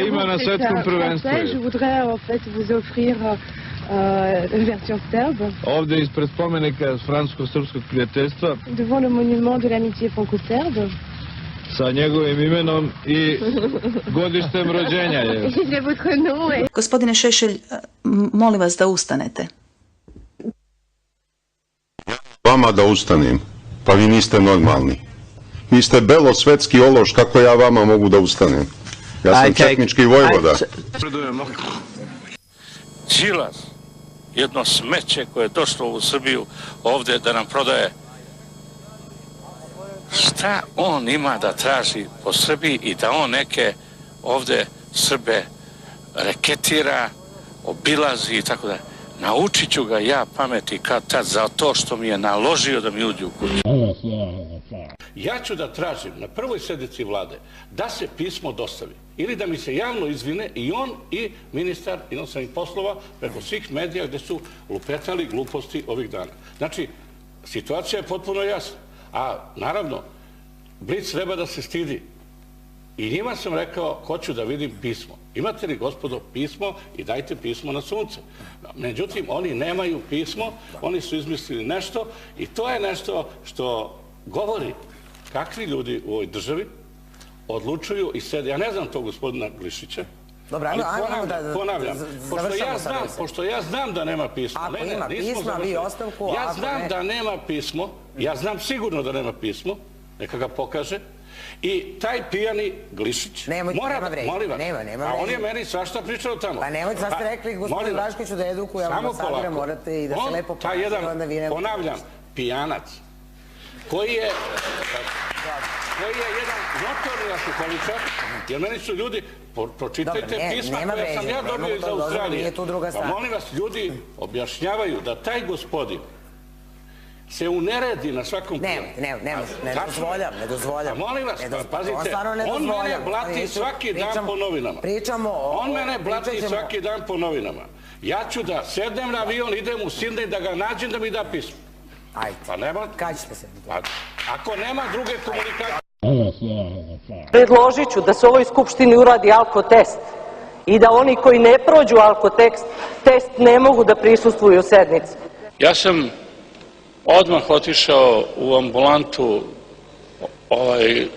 Ima na svetskom prvenstvu. Je voudrais en fait vous offrir une version serbe. Ovde ispred spomenika francusko-srpskog prijateljstva. Devant le monument de l'amitié franco-serbe. Sa njegovim imenom i godištem rođenja. Gospodine Šešelj, molim vas da ustanete. Vama da ustanem, pa vi niste normalni. Vi ste belosvetski ološ, kako ja vama mogu da ustanem? Ja sam četnički vojvoda. Đilas, jedno smeće koje je došlo u Srbiju ovde da nam prodaje. Šta on ima da traži po Srbiji i da on neke ovde Srbe reketira, obilazi i tako da. Naučit ću ga ja pameti kad tad za to što mi je naložio da mi uđe u kuću. Ja ću da tražim na prvoj sednici vlade da se pismo dostavi ili da mi se javno izvine i on i ministar inostranih poslova preko svih medija gde su lupetali gluposti ovih dana. Znači, situacija je potpuno jasna. A naravno, Blic treba da se stidi. I njima sam rekao, hoću da vidim pismo. Imate li, gospodo, pismo i dajte pismo na sunce. Međutim, oni nemaju pismo, oni su izmislili nešto i to je nešto što govori kakvi ljudi u ovoj državi odlučuju i sede. Ja ne znam to gospodina Glišića. Dobro, ajmo da završamo sa veze. Pošto ja znam da nema pismo. Ako ima pisma, vi ostavku. Ja znam da nema pismo, ja znam sigurno da nema pismo, neka ga pokaže. I taj pijani Glišić mora da, molim vas, a on je meni svašta pričao tamo. Pa nemojte, sad ste rekli gospodin Raškoviću da edukuju ambasadora, morate i da se lepo taj jedan, ponavljam, pijanac, koji je jedan notorni alkoholičar, jer meni su ljudi, pročitajte pisma koje sam ja dobio iz Australije. Pa molim vas, ljudi objašnjavaju da taj gospodin se uneredi na svakom planu. Ne dozvoljam. Molim vas, pazite, on mene blati svaki dan po novinama. On mene blati svaki dan po novinama. Ja ću da sednem na avion, idem u Sidnej da ga nađem da mi da pismo. Ajde. Pa nema... Kad ćete se? Ako nema druge komunikacije... Predložit ću da se u ovoj skupštini uradi alkotest i da oni koji ne prođu alkotest ne mogu da prisustvuju sednici. Ja sam odmah otišao u ambulantu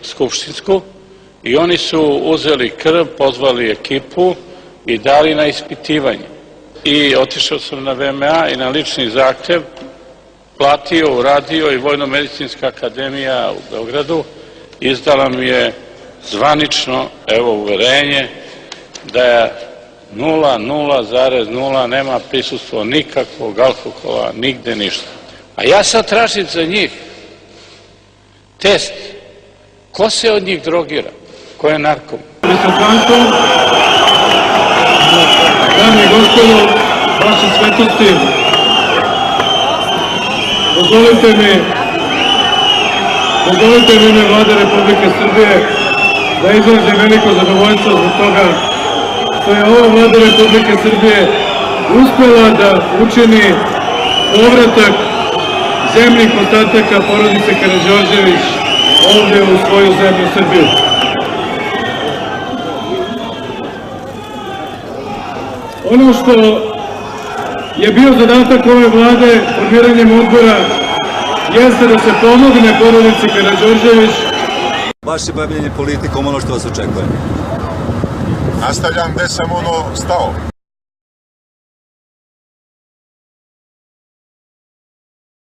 skupštinsku i oni su uzeli krv, pozvali ekipu i dali na ispitivanje. I otišao sam na VMA i na lični zahtev platio, uradio i Vojno-medicinska akademija u Beogradu izdala mi je zvanično, evo, uverenje da je 0,0 nema prisustvo nikakvog alkohola, nigde ništa. A ja sad tražim za njih test. Ko se od njih drogira? Ko je narkom? Dame i gospodo, vaše svetosti, dozvolite mi u ime Vlade Republike Srbije da izrazim veliko zadovoljstvo zbog toga što je ova Vlada Republike Srbije uspela da učini povratak zemljih ostataka porodice Karađorđević ovde u svoju zemlju Srbiju. Ono što je bio zadatak ove vlade formiranjem odbora jeste da se pomogne porodici Karađorđević. Baš se bavljenje politikom ono što vas očekuje. Nastavljam gde sam stao.